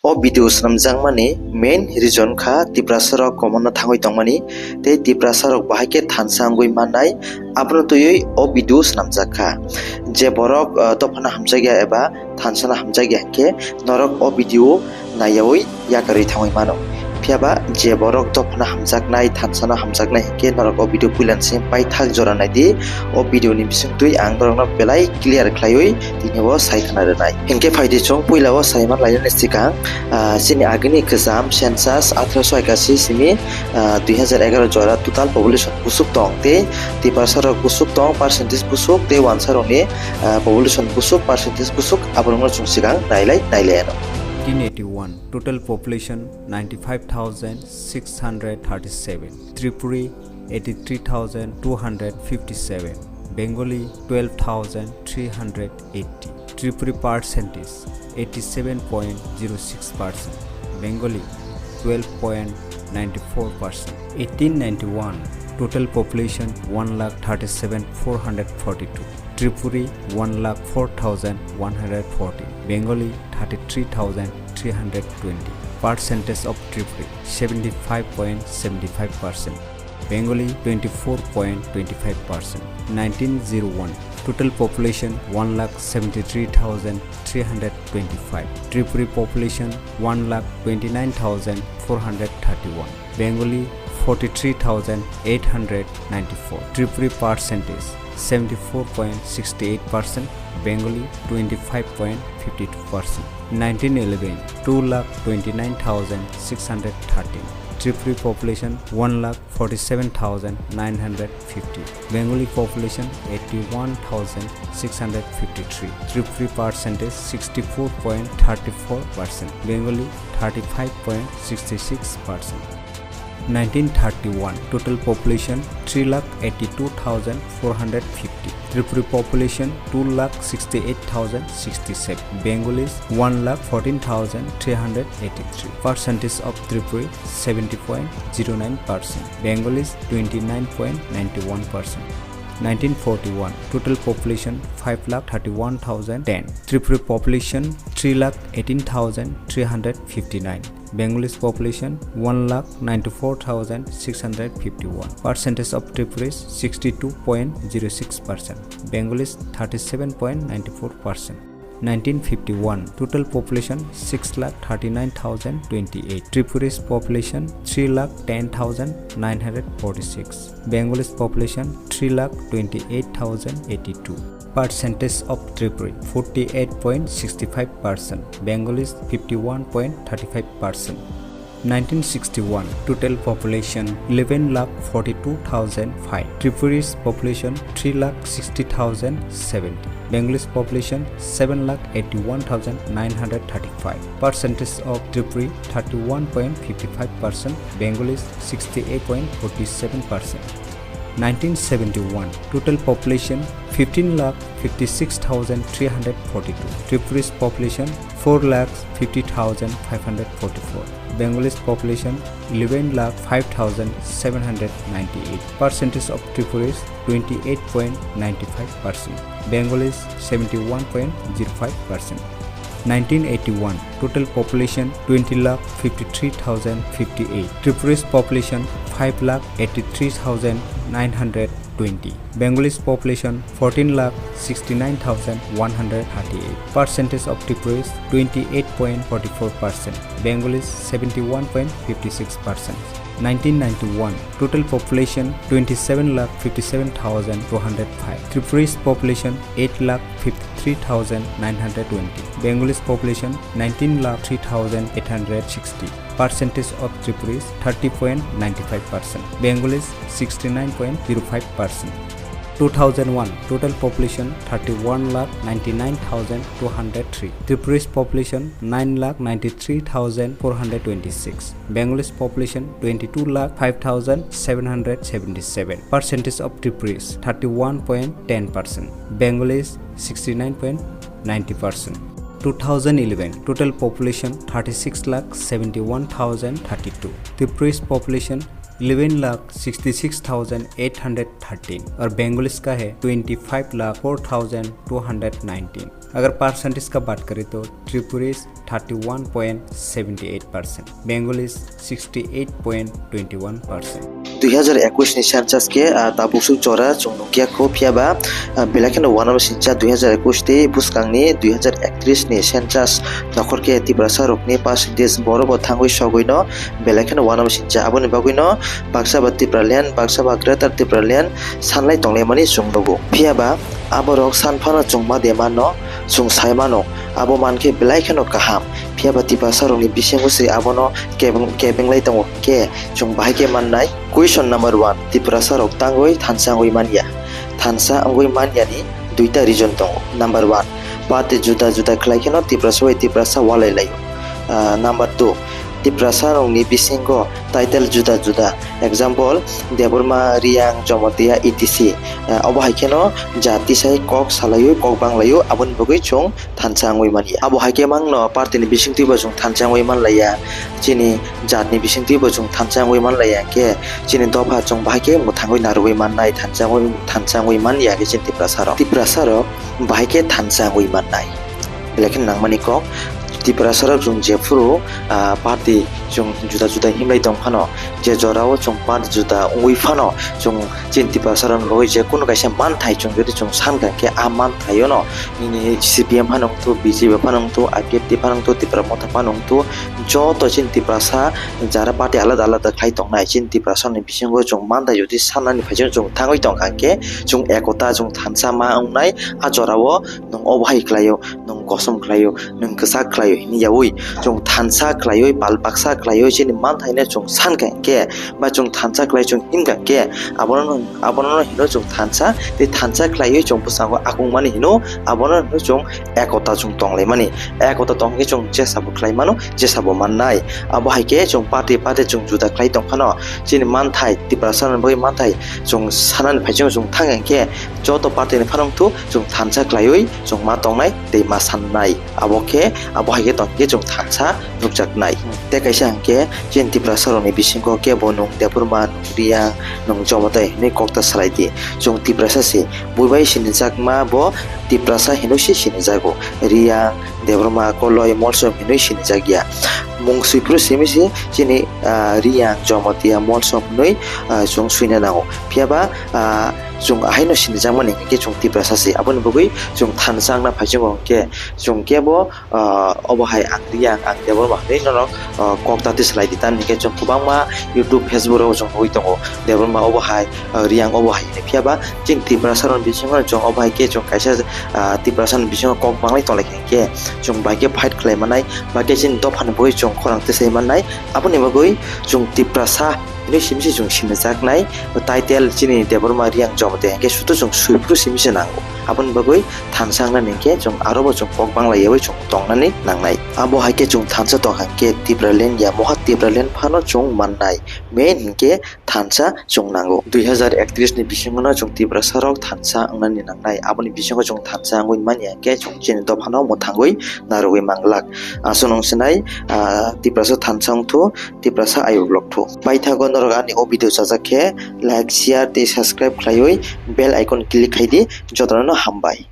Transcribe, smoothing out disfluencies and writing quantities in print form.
o video snamjang mani main reason kha tiprasa rok komorna thangwi tongmani tei tiprasa rok bahai thansa angui manai abro tuyui o video snamjak kha je borok tofana hamjagya eba thansa na hamjagya ke norok o video nayawi yakarui thangwi mano phiaba je borok tofana hamjaknai thansa na hamjaknai ke norok o video puilanse pai thak jora nai di o video ni bisingtui ang borokno belai clear khlaiui tinebo saikhna rwnai hingke phaidi chong puilao saiman lainani sikang chini agni exam census 1881 simi 2011 jora total population busuk tong te tiprasa rok busuk tong percentage busuk te wansar ni population busuk percentage busuk aborongno chung sikang nailai ano 1981 total population 95,637 Tripuri 83,257 Bengali 12,380 Tripuri percentage 87.06% Bengali 12.94% 1891 total population 1,37,442 Tripuri 1,04,140 Bengali 33,320 Percentage of Tripuri 75.75% Bengali 24.25% 1901 total population 1,73,325 Tripuri population 1,29,431 Bengali 43,894 Tripuri percentage 74.68% Bengali 25.52% 1911 2,29,613 Tripuri population 1,47,950 Bengali population 81,653 Tripuri percentage 64.34% Bengali 35.66% 1931 total population 3,82,450 Tripuri population 2,68,067 Bengalis 1,14,383 Percentage of Tripuri 70.09% Bengalis 29.91% 1941 total population 5,31,010 Tripuri population 3,18,359 Bengalis population 1,94,651 Percentage of Tripuri 62.06% Bengalis 37.94% 1951 total population 6,39,028 Tripuri's population 3,10,946 Bengalis population 3,28,082 Percentage of Tripuri 48.65% Bengalis 51.35% 1961 total population 11,42,005 Tripuri's population 3,60,070 Bengalis population 7,81,935 Percentage of Tripuri 31.55% Bengalis 68.47% 1971 total population 15,56,342 Tripuri's population 4,50,544 Bengalis population 11,05,798 Percentage of Tripuri's 28.95% Bengalis 71.05% 1981 total population 20,53,058 Tripuri's population 5,83,920 Bengalis population 14,69,138 Percentage of Tripuri's 28.44% Bengalis 71.56% 1991 total population 27,57,205 Tripuri's population 8,53,920 Bengalis population 19,03,860 Percentage of Tripuri's 30.95% Bengalis 69.05% 2001 total population 31,99,203 Tripuri's population 9,93,426 Bengalis population 22,05,777 Percentage of Tripuri's 31.10% Bengalis 69.90% 2011 total population 36,71,032 Tripuri's population 11,66,813 और Bengalis का है 25,04,219। अगर percentage का बात करें तो Tripuris 31.78%, Bengalis 68.21%। 2021 ni census ke tabuksu chora chungkia ko phiaba belakan wanam sincha 2021 te buskangni 2031 ni census nokhor ke tiprasa rokni percentage borobo thangwi sogoino belakan wanam sincha aboni bagoino baksa ba Tipraland baksa ba greater Tipraland sanlai tonglemani chungdogo phiaba aborok sanphano chungma demano chung saimano abo manke belaikano kaham phiaba tiprasa rokni bisingo se abono kebenglai tongo ke chung bahike mannai. Question number 1 tiprasa rok tangwi thansa ngoi mania thansa ngoi mania ni duita reason tongo. Number 1 pate juda juda khlai keno tiprasa walai layo. Number 2 tiprasa rokni bisingo title juda juda, example deborma riang jomotia etc. Abo haikeno jati sai kok salayo kok banglayo abon bogoi chung thansa ngoi mania. Abo haike mangno partini bisingti bo chung thansa ngoi manlaya chini jatni bisingti bo chung thansa ngoi manlaya ke chini dopa chung bahike muthangoi naroi mannai thansa ngoi mania ke chin tiprasa ro bahike thansa ngoi mannai lekin nangmani kok tiprasa rok chung jefuru party chung juda juda himlai tongphano je jorao chung part juda ungui phano chung chin tiprasa ron loi je kuno kaisa man thai chung jodi chung sanka ke a man thayo no ni CPM phanong tu BJP phanong tu IPF phanong tu Tiprasa phanong tu jo to chin tiprasa jara party alada alada khai tongnai chin tiprasa ni bisingo chung man thai jodi sanani phajong chung thangoi tongkha ke chung ekota chung thansa ma ongnai a jorao nong obhai klayo nong kosom klayo nong ksa klayo ni yawi chung thansa klayo balbaksa klayo chin man thai ne chung sanka ke ba chung thansa klai chung hinga ke abono hino chung thansa te thansa klayo chung pusango akung mani hino abono chung ekota chung tonglai mani ekota tongke chung jesabo klai mano jesabo mannai abo haike chung party chung juda klai tongkhano chin man thai tiprasa boi man thai chung sanan phajong chung thangang ke joto party ni phanong tu chung thansa klayo chung ma tongnai te ma sannai abo haike tongke chung thansa nukjaknai te kaisa hangke chin tiprasa roni bisingo ke bonung deburma ria nong jomotai ni kokta salaiti chung tiprasa se buibai sinjakma bo tiprasa hinusi sinijago ria deburma koloi molso hinui sinijagya mung suipru semisi chini ria jomotia molso hinui chung suina nago phiaba chung ahaino sinijangmani ke chung tiprasa se abon bugui chung thansang na phajong ke chung kebo obohai angria ang deburma hinui norok kokta tislai ditan ke chung kubangma YouTube Facebook ro chung hoi tongo deburma obohai riang obohai ne phiaba ching tiprasa ron bisingo chung obohai ke chung kaisa tiprasa bisingo kok banglai tolai ke chung baike fight claim manai baike chin dophan boi chung khorang te sei manai aboni bagoi chung tiprasa ini simsi chung sinjaknai title chini deborma riang jomte ke sutu chung suipru simsi nango abon bagoi thansangna nengke chung arobo chung kok bangla yebai chung tongnani nangnai abo haike chung thansa tongkhang ke Tipraland ya moha Tipraland phano chung mannai main ke thansa chung nango 2031 ni bisingo chung tiprasa rok thansa angnani nangnai aboni bisingo chung thansa ngoi mania ke chung chini do phano mothangoi naroi manglak asonong sinai tiprasa thansang thu tiprasa ayo blog thu paithagon ani o video sajake like share te subscribe khlaioi bell icon click khaidi jotono hambai।